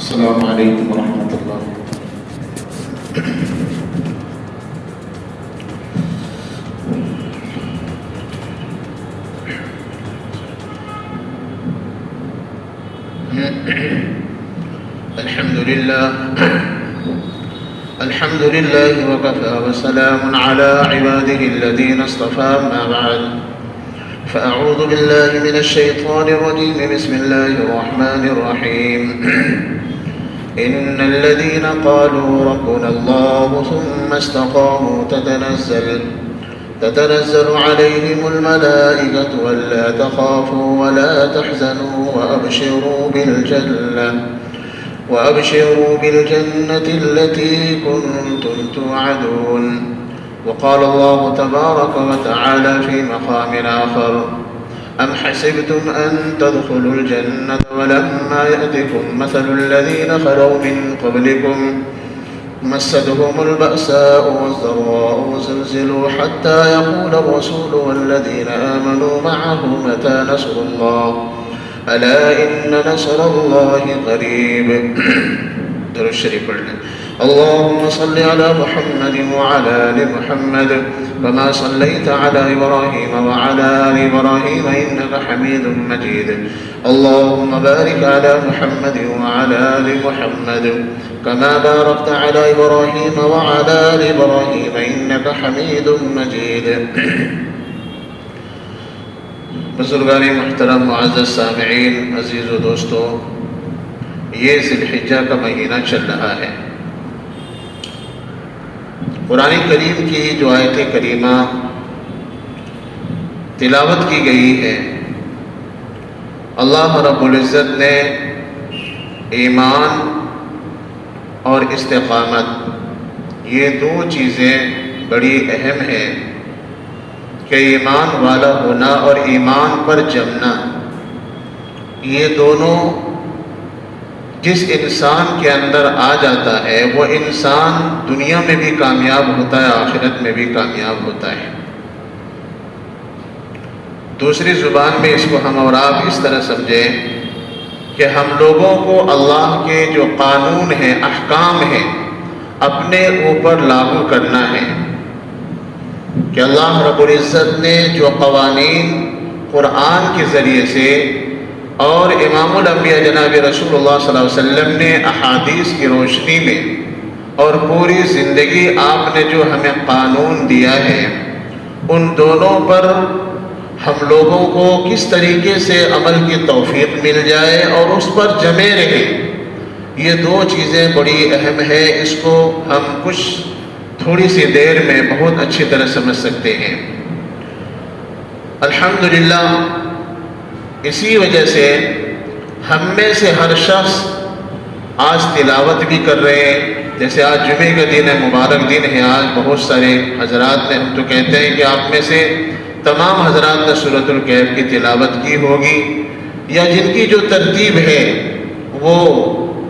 السلام علیکم ورحمۃ اللہ۔ الحمد للہ وکفى وسلام علی عباده الذین اصطفى، اما بعد فاعوذ باللہ من الشیطان الرجیم، بسم اللہ الرحمن الرحیم۔ ان الذین قالوا ربنا اللہ ثم استقاموا تتنزل علیہم الملائکۃ الا تخافوا ولا تحزنوا وأبشروا بالجنة التي كنتم توعدون۔ وقال الله تبارك وتعالى في مقام آخر: أم حسبتم أن تدخلوا الجنة ولما يأتكم مثل الذين خلوا من قبلكم مستهم البأساء والضراء وزلزلوا حتى يقول الرسول والذين آمنوا معه متى نصر الله الا ان نصر اللہ قریب۔ درود شریف پڑھ لیں۔ اللهم صل على محمد وعلى آل محمد كما صليت على إبراهيم وعلى آل إبراهيم إنك حميد مجيد۔ اللهم بارك على محمد وعلى آل محمد كما باركت على إبراهيم وعلى آل إبراهيم إنك حميد مجيد۔ بزرگان محترم، معزز سامعین، عزیز و دوستو، یہ ذی الحجہ کا مہینہ چل رہا ہے۔ قرآن کریم کی جو آیت کریمہ تلاوت کی گئی ہے، اللہ رب العزت نے ایمان اور استقامت، یہ دو چیزیں بڑی اہم ہیں کہ ایمان والا ہونا اور ایمان پر جمنا، یہ دونوں جس انسان کے اندر آ جاتا ہے وہ انسان دنیا میں بھی کامیاب ہوتا ہے، آخرت میں بھی کامیاب ہوتا ہے۔ دوسری زبان میں اس کو ہم اور آپ اس طرح سمجھیں کہ ہم لوگوں کو اللہ کے جو قانون ہیں، احکام ہیں، اپنے اوپر لاگو کرنا ہے کہ اللہ رب العزت نے جو قوانین قرآن کے ذریعے سے اور امام الانبیاء جناب رسول اللہ صلی اللہ علیہ وسلم نے احادیث کی روشنی میں اور پوری زندگی آپ نے جو ہمیں قانون دیا ہے، ان دونوں پر ہم لوگوں کو کس طریقے سے عمل کی توفیق مل جائے اور اس پر جمے رہے، یہ دو چیزیں بڑی اہم ہیں۔ اس کو ہم کچھ تھوڑی سی دیر میں بہت اچھی طرح سمجھ سکتے ہیں۔ الحمدللہ، اسی وجہ سے ہم میں سے ہر شخص آج تلاوت بھی کر رہے ہیں، جیسے آج جمعے کا دن ہے، مبارک دن ہے، آج بہت سارے حضرات نے، ہم تو کہتے ہیں کہ آپ میں سے تمام حضرات نے سورۃ الکہف کی تلاوت کی ہوگی، یا جن کی جو ترتیب ہے وہ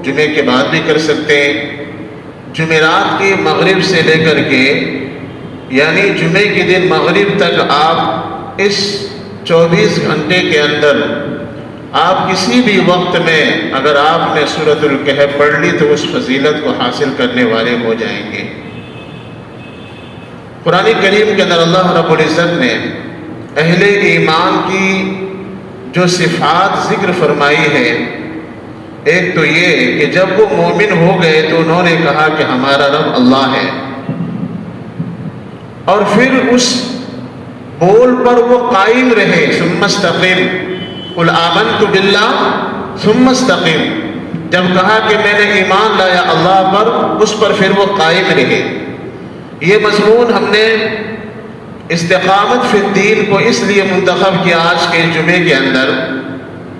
جمعے کے بعد بھی کر سکتے ہیں۔ جمعرات کی مغرب سے لے کر کے یعنی جمعے کے دن مغرب تک آپ اس 24 گھنٹے کے اندر آپ کسی بھی وقت میں اگر آپ نے سورۃ الکہف پڑھ لی تو اس فضیلت کو حاصل کرنے والے ہو جائیں گے۔ قرآن کریم کے اندر اللہ رب العزت نے اہل ایمان کی جو صفات ذکر فرمائی ہے، ایک تو یہ کہ جب وہ مومن ہو گئے تو انہوں نے کہا کہ ہمارا رب اللہ ہے، اور پھر اس بول پر وہ قائم رہے۔ ثم استقم قل آمنت باللہ ثم استقم، جب کہا کہ میں نے ایمان لایا اللہ پر، اس پر پھر وہ قائم رہے۔ یہ مضمون ہم نے استقامت فی الدین کو اس لیے منتخب کیا آج کے جمعے کے اندر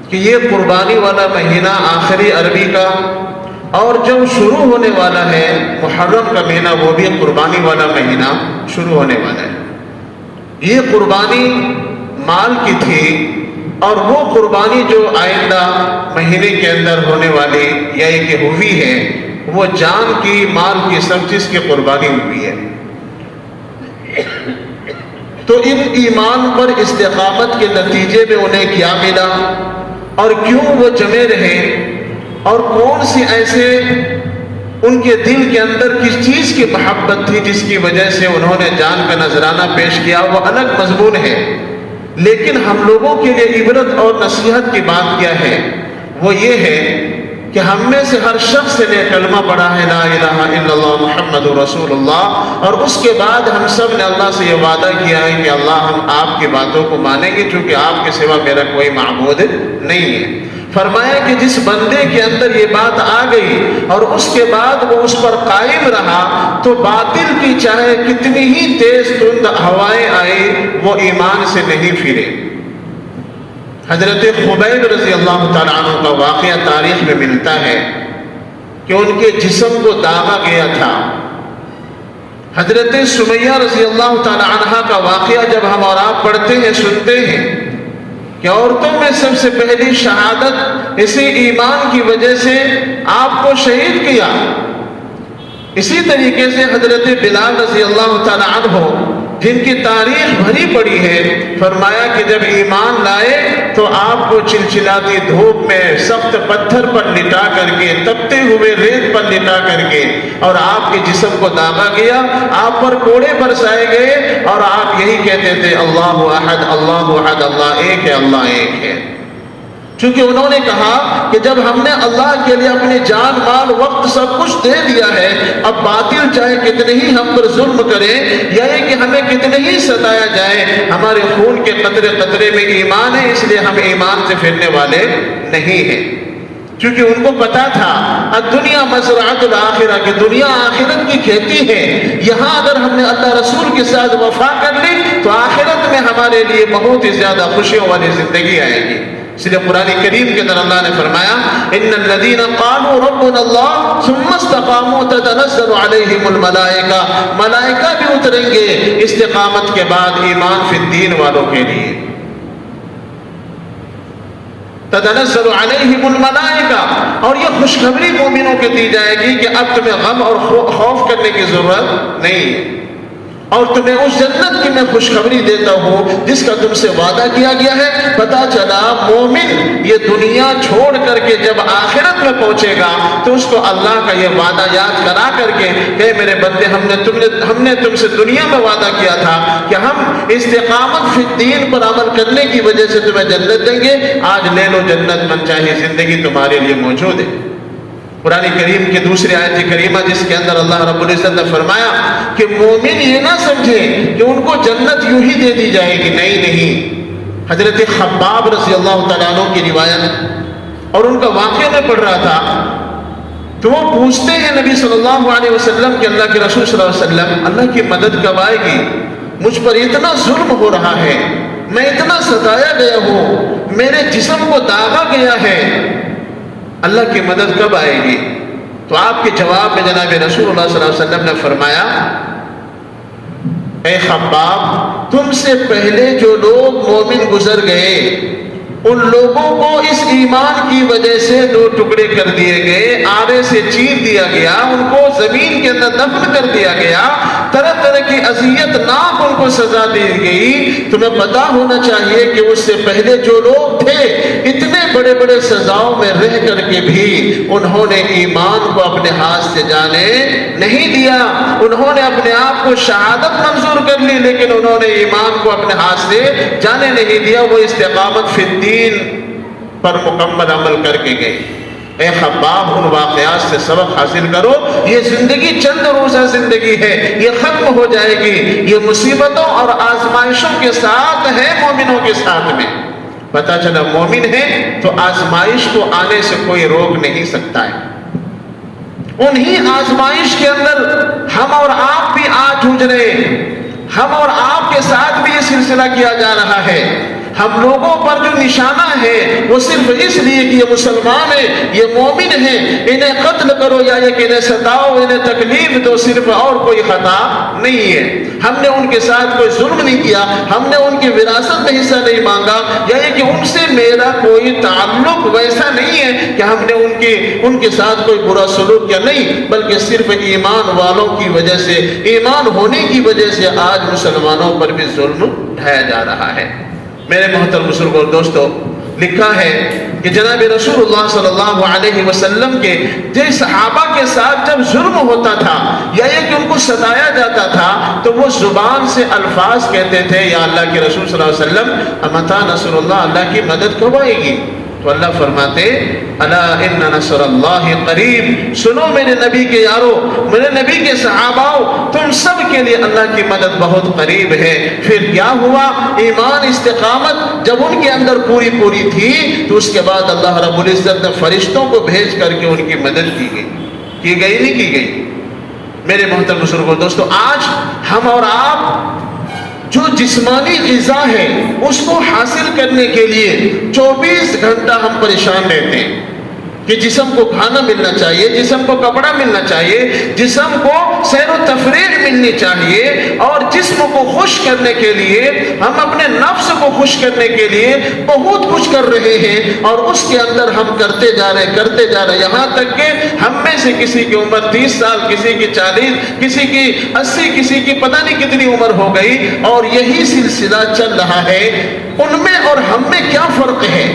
کہ یہ قربانی والا مہینہ آخری عربی کا، اور جب شروع ہونے والا ہے محرم کا مہینہ، وہ بھی قربانی والا مہینہ شروع ہونے والا ہے۔ یہ قربانی مال کی تھی، اور وہ قربانی جو آئندہ مہینے کے اندر ہونے والی یا کہ ہوئی ہے، وہ جان کی، مال کی، سب چیز کی قربانی ہوئی ہے۔ تو ان ایمان پر استقامت کے نتیجے میں انہیں کیا ملا اور کیوں وہ جمے رہے، اور کون سی ایسے ان کے دل کے اندر کس چیز کی محبت تھی جس کی وجہ سے انہوں نے جان کا نذرانہ پیش کیا، وہ الگ مضمون ہے. لیکن ہم لوگوں کے لیے عبرت اور نصیحت کی بات کیا ہے؟ وہ یہ ہے کہ ہم میں سے ہر شخص نے کلمہ پڑھا ہے لا الہ الا اللہ محمد رسول اللہ، اور اس کے بعد ہم سب نے اللہ سے یہ وعدہ کیا ہے کہ اللہ ہم آپ کی باتوں کو مانیں گے کیونکہ آپ کے سوا میرا کوئی معبود نہیں ہے. فرمایا کہ جس بندے کے اندر یہ بات آ گئی اور اس کے بعد وہ اس پر قائم رہا تو باطل کی چاہے کتنی ہی تیز تند ہوائیں آئی وہ ایمان سے نہیں پھرے. حضرت خبیب رضی اللہ تعالیٰ عنہ کا واقعہ تاریخ میں ملتا ہے کہ ان کے جسم کو داغا گیا تھا. حضرت سمیہ رضی اللہ تعالیٰ عنہ کا واقعہ جب ہم اور آپ پڑھتے ہیں سنتے ہیں کہ عورتوں میں سب سے پہلی شہادت اسی ایمان کی وجہ سے آپ کو شہید کیا. اسی طریقے سے حضرت بلال رضی اللہ تعالیٰ عنہ جن کی تاریخ بھری پڑی ہے، فرمایا کہ جب ایمان لائے تو آپ کو چلچلاتی دھوپ میں سخت پتھر پر لٹا کر کے، تپتے ہوئے ریت پر لٹا کر کے، اور آپ کے جسم کو داغا گیا، آپ پر کوڑے برسائے گئے اور آپ یہی کہتے تھے اللہ احد اللہ احد، اللہ ایک ہے، اللہ ایک ہے. چونکہ انہوں نے کہا کہ جب ہم نے اللہ کے لیے اپنی جان مال وقت سب کچھ دے دیا ہے، اب باطل چاہے کتنے ہی ہم پر ظلم کرے یا کہ ہمیں کتنے ہی ستایا جائے، ہمارے خون کے قطرے قطرے میں ایمان ہے، اس لیے ہم ایمان سے پھرنے والے نہیں ہیں. کیونکہ ان کو پتا تھا الدنیا مزرعۃ الآخرہ، کہ دنیا آخرت کی کھیتی ہے. یہاں اگر ہم نے اللہ رسول کے ساتھ وفا کر لی تو آخرت میں ہمارے لیے بہت ہی زیادہ خوشیوں والی زندگی آئے گی. اس لیے قرآن کریم کے اندر اللہ نے فرمایا ان الذین قالوا ربنا اللہ ثم استقاموا تتنزل علیہم الملائکہ، ملائکہ بھی اتریں گے استقامت کے بعد ایمان فی الدین والوں کے لیے. تتنزل علیہم الملائکہ، اور یہ خوشخبری مومنوں کے دی جائے گی کہ اب تمہیں غم اور خوف کرنے کی ضرورت نہیں ہے، اور تمہیں اس جنت کی میں خوشخبری دیتا ہوں جس کا تم سے وعدہ کیا گیا ہے. پتا چلا مومن یہ دنیا چھوڑ کر کے جب آخرت میں پہنچے گا تو اس کو اللہ کا یہ وعدہ یاد کرا کر کے کہ میرے بندے ہم نے تم سے دنیا میں وعدہ کیا تھا کہ ہم استقامت فی الدین پر عمل کرنے کی وجہ سے تمہیں جنت دیں گے، آج لے لو جنت، من چاہیے زندگی تمہارے لیے موجود ہے. قرآن کریم کی دوسری آیت کریمہ جس کے اندر اللہ رب العزت نے فرمایا کہ مومن یہ نہ سمجھے کہ ان کو جنت یوں ہی دے دی جائے گی، نہیں. حضرت خباب رضی اللہ تعالیٰ عنہ کی روایت اور ان کا واقعہ میں پڑھ رہا تھا تو وہ پوچھتے ہیں نبی صلی اللہ علیہ وسلم کہ اللہ کے رسول صلی اللہ علیہ وسلم اللہ کی مدد کب آئے گی؟ مجھ پر اتنا ظلم ہو رہا ہے، میں اتنا ستایا گیا ہوں، میرے جسم کو داغا گیا ہے، اللہ کی مدد کب آئے گی؟ تو آپ کے جواب میں جناب رسول اللہ صلی اللہ علیہ وسلم نے فرمایا اے خباب، تم سے پہلے جو لوگ مومن گزر گئے ان لوگوں کو اس ایمان کی وجہ سے دو ٹکڑے کر دیے گئے، آرے سے چیر دیا گیا، ان کو زمین کے اندر دفن کر دیا گیا، طرح طرح کی اذیت ناک ان کو سزا دی گئی. تمہیں پتا ہونا چاہیے کہ اس سے پہلے جو لوگ تھے اتنے بڑے بڑے سزاؤں میں رہ کر کے بھی انہوں نے ایمان کو اپنے ہاتھ سے جانے نہیں دیا. انہوں نے اپنے آپ کو شہادت منظور کر لی لیکن انہوں نے ایمان کو اپنے ہاتھ سے جانے نہیں دیا. وہ استقامت فی الدین پر مکمل عمل کر کے گئے. اے خباب، ان واقعات سے سبق حاصل کرو. یہ زندگی چند روزہ زندگی ہے، یہ ختم ہو جائے گی. یہ مصیبتوں اور آزمائشوں کے ساتھ ہے، مومنوں کے ساتھ میں. پتہ چلا مومن ہے تو آزمائش کو آنے سے کوئی روک نہیں سکتا ہے. انہی آزمائش کے اندر ہم اور آپ بھی آج جھوج رہے ہیں. ہم اور آپ کے ساتھ بھی یہ سلسلہ کیا جا رہا ہے. ہم لوگوں پر جو نشانہ ہے وہ صرف اس لیے کہ یہ مسلمان ہیں، یہ مومن ہیں، انہیں قتل کرو یا یہ کہ انہیں ستاؤ، انہیں تکلیف دو، صرف اور کوئی خطا نہیں ہے. ہم نے ان کے ساتھ کوئی ظلم نہیں کیا، ہم نے ان کی وراثت میں حصہ نہیں مانگا، یا یہ کہ ان سے میرا کوئی تعلق ویسا نہیں ہے کہ ہم نے ان کے ساتھ کوئی برا سلوک کیا، نہیں، بلکہ صرف ایمان والوں کی وجہ سے، ایمان ہونے کی وجہ سے آج مسلمانوں پر بھی ظلم ڈھایا جا رہا ہے. میرے محترم بزرگوں اور دوستو، لکھا ہے کہ جناب رسول اللہ صلی اللہ علیہ وسلم کے جس صحابہ کے ساتھ جب ظلم ہوتا تھا یا یہ کہ ان کو ستایا جاتا تھا تو وہ زبان سے الفاظ کہتے تھے، یا اللہ کے رسول صلی اللہ علیہ وسلم امتا نصر اللہ، اللہ کی مدد کب آئے گی؟ تو اللہ فرماتے الا ان نصر اللہ قریب، سنو میرے نبی کے یارو، میرے نبی کے صحاباؤ، تم سب کے لیے اللہ کی مدد بہت قریب ہے۔ پھر کیا ہوا؟ ایمان استقامت جب ان کے اندر پوری تھی تو اس کے بعد اللہ رب العزت نے فرشتوں کو بھیج کر کے ان کی مدد کی گئی نہیں کی گئی؟ میرے محترم بزرگوں دوستو، آج ہم اور آپ جو جسمانی غذا ہے اس کو حاصل کرنے کے لیے 24 گھنٹہ ہم پریشان رہتے ہیں کہ جسم کو کھانا ملنا چاہیے، جسم کو کپڑا ملنا چاہیے، جسم کو سیر و تفریح ملنی چاہیے، اور جسم کو خوش کرنے کے لیے، ہم اپنے نفس کو خوش کرنے کے لیے بہت کچھ کر رہے ہیں، اور اس کے اندر ہم کرتے جا رہے یہاں تک کہ ہم میں سے کسی کی عمر 30 سال، کسی کی 40، کسی کی 80، کسی کی پتہ نہیں کتنی عمر ہو گئی، اور یہی سلسلہ چل رہا ہے۔ ان میں اور ہم میں کیا فرق ہے؟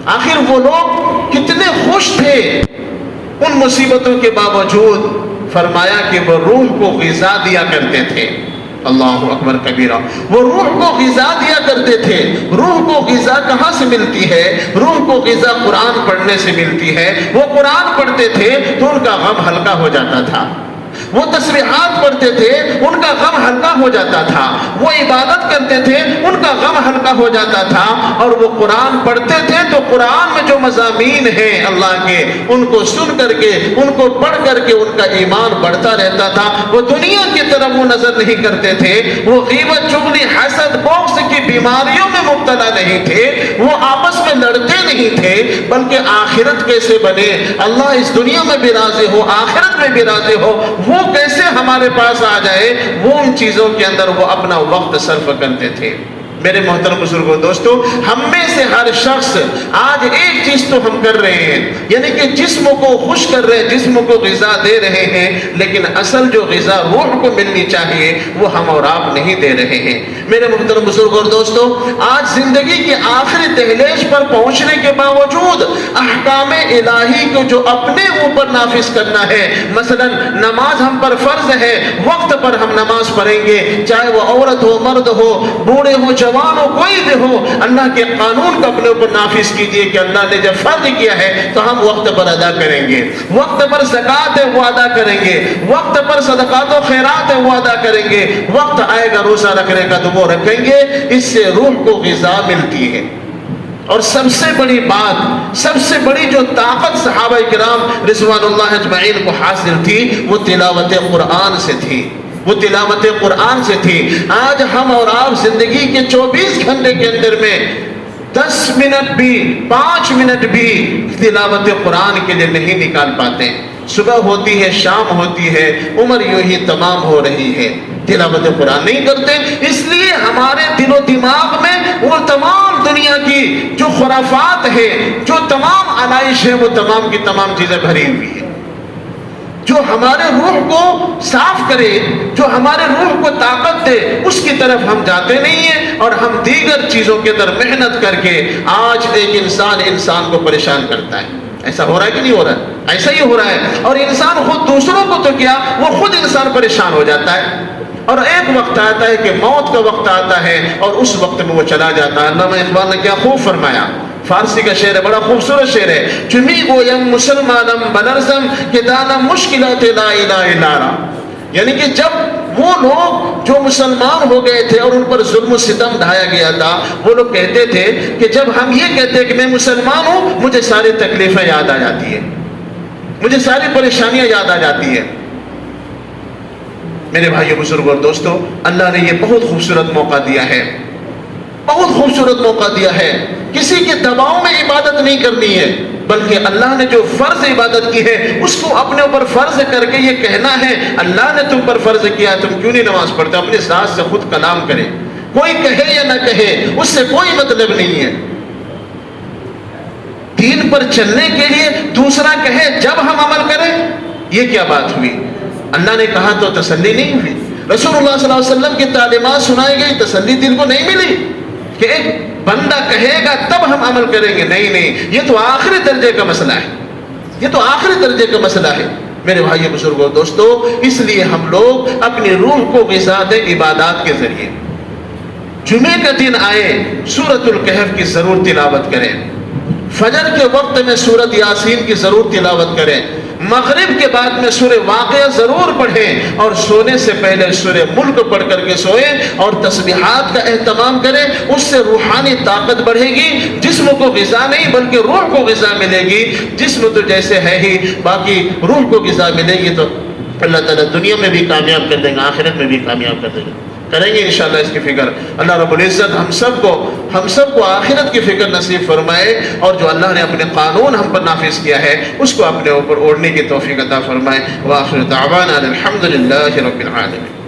آخر وہ لوگ کتنے خوش تھے ان مصیبتوں کے باوجود؟ فرمایا کہ وہ روح کو غذا دیا کرتے تھے۔ اللہ اکبر کبیرہ، وہ روح کو غذا دیا کرتے تھے۔ روح کو غذا کہاں سے ملتی ہے؟ روح کو غذا قرآن پڑھنے سے ملتی ہے۔ وہ قرآن پڑھتے تھے تو ان کا غم ہلکا ہو جاتا تھا، وہ تسبیحات پڑھتے تھے ان کا غم ہلکا ہو جاتا تھا، وہ عبادت کرتے تھے ان کا غم ہلکا ہو جاتا تھا، اور وہ قرآن پڑھتے تھے تو قرآن میں جو مضامین ہیں اللہ کے، ان کو سن کر کے، ان کو پڑھ کر کے ان کا ایمان بڑھتا رہتا تھا۔ وہ دنیا کی طرف وہ نظر نہیں کرتے تھے، وہ غیبت، چغلی، حسد، بغض کی بیماریوں میں مبتلا نہیں تھے، وہ آپس میں لڑتے نہیں تھے، بلکہ آخرت کیسے بنے، اللہ اس دنیا میں بھی راضی ہو، آخرت میں بھی راضی ہو، وہ کیسے ہمارے پاس آ جائے، وہ ان چیزوں کے اندر وہ اپنا وقت صرف کرتے تھے۔ میرے محترم بزرگوں دوستو، ہم میں سے ہر شخص آج ایک چیز تو ہم کر رہے ہیں، یعنی کہ جسم کو خوش کر رہے ہیں، جسم کو غذا دے رہے ہیں، لیکن اصل جو غذا روح کو ملنی چاہیے وہ ہم اور آپ نہیں دے رہے ہیں۔ میرے محترم بزرگوں دوستو، آج زندگی کے آخری دہلیز پر پہنچنے کے باوجود احکام الہی کو جو اپنے اوپر نافذ کرنا ہے، مثلا نماز ہم پر فرض ہے، وقت پر ہم نماز پڑھیں گے، چاہے وہ عورت ہو، مرد ہو، بوڑھے ہو، جوان ہو، کوئی بھی ہو، اللہ کے قانون کو اپنے اوپر نافذ کیجئے کہ اللہ نے جب فرض کیا ہے تو ہم وقت پر ادا کریں گے، وقت پر زکوٰۃ ہے وہ ادا کریں گے، وقت پر صدقات و خیرات ہے وہ ادا کریں گے، وقت آئے گا روزہ رکھنے کا تو وہ رکھیں گے۔ اس سے روح کو غذا ملتی ہے۔ اور سب سے بڑی بات، سب سے بڑی جو طاقت صحابہ کرام رضوان اللہ اجمعین کو حاصل تھی وہ تلاوت قرآن سے تھی، وہ تلاوت قرآن سے تھی۔ آج ہم اور آپ زندگی کے 24 گھنٹے کے اندر میں 10 منٹ بھی، 5 منٹ بھی تلاوت قرآن کے لیے نہیں نکال پاتے۔ صبح ہوتی ہے، شام ہوتی ہے، عمر یوں ہی تمام ہو رہی ہے، تلاوت قرآن نہیں کرتے۔ اس لیے ہمارے دل و دماغ میں وہ تمام دنیا کی جو خرافات ہے، جو تمام علائش ہے، وہ تمام کی تمام چیزیں بھری ہوئی ہیں۔ جو ہمارے روح کو صاف کرے، جو ہمارے روح کو طاقت دے، اس کی طرف ہم جاتے نہیں ہیں، اور ہم دیگر چیزوں کے اندر محنت کر کے آج ایک انسان کو پریشان کرتا ہے۔ ایسا ہو رہا ہے کہ نہیں ہو رہا ہے؟ ایسا ہی ہو رہا ہے، اور انسان خود دوسروں کو تو کیا، وہ خود انسان پریشان ہو جاتا ہے، اور ایک وقت آتا ہے کہ موت کا وقت آتا ہے اور اس وقت میں وہ چلا جاتا ہے۔ علامہ اقبال نے کیا خوب فرمایا، فارسی کا شعر ہے، بڑا خوبصورت شعر ہے، چمی گویم مسلمانم بلرزم کہ دانا مشکلات لا الہ الا اللہ، یعنی کہ جب وہ لوگ جو مسلمان ہو گئے تھے اور ان پر ظلم و ستم ڈھایا گیا تھا، وہ لوگ کہتے تھے کہ جب ہم یہ کہتے ہیں کہ میں مسلمان ہوں، مجھے ساری تکلیفیں یاد آ جاتی ہیں، مجھے ساری پریشانیاں یاد آ جاتی ہیں۔ میرے بھائیو، بزرگوں اور دوستو، اللہ نے یہ بہت خوبصورت موقع دیا ہے، بہت خوبصورت موقع دیا ہے۔ کسی کے دباؤ میں عبادت نہیں کرنی ہے، بلکہ اللہ نے جو فرض عبادت کی ہے اس کو اپنے اوپر فرض کر کے یہ کہنا ہے، اللہ نے تم پر فرض کیا، تم کیوں نہیں نماز پڑھتے؟ اپنے ذات سے خود کلام کرے، کوئی کہے یا نہ کہے اس سے کوئی مطلب نہیں ہے۔ دین پر چلنے کے لیے دوسرا کہے جب ہم عمل کریں، یہ کیا بات ہوئی؟ اللہ نے کہا تو تسلی نہیں ہوئی، رسول اللہ صلی اللہ علیہ وسلم کی تعلیمات سنائی گئی، تسلی دل کو نہیں ملی۔ کہ ایک بندہ کہے گا تب ہم عمل کریں گے، نہیں نہیں، یہ تو آخری درجے کا مسئلہ ہے، یہ تو آخری درجے کا مسئلہ ہے میرے بھائی بزرگوں دوستو۔ اس لیے ہم لوگ اپنی روح کو غذا دیں عبادات کے ذریعے۔ جمعے کا دن آئے سورۃ الکہف کی ضرور تلاوت کریں، فجر کے وقت میں سورۃ یاسین کی ضرور تلاوت کریں، مغرب کے بعد میں سورہ واقعہ ضرور پڑھیں، اور سونے سے پہلے سورہ ملک پڑھ کر کے سوئیں، اور تسبیحات کا اہتمام کریں۔ اس سے روحانی طاقت بڑھے گی، جسم کو غذا نہیں بلکہ روح کو غذا ملے گی۔ جسم تو جیسے ہے ہی، باقی روح کو غذا ملے گی تو اللہ تعالیٰ دنیا میں بھی کامیاب کر دیں گے، آخرت میں بھی کامیاب کر دیں گے۔ کریں گے انشاءاللہ اس کی فکر۔ اللہ رب العزت ہم سب کو آخرت کی فکر نصیب فرمائے، اور جو اللہ نے اپنے قانون ہم پر نافذ کیا ہے اس کو اپنے اوپر اوڑھنے کی توفیق عطا فرمائے۔ وآخر دعوانا الحمدللہ رب العالمین۔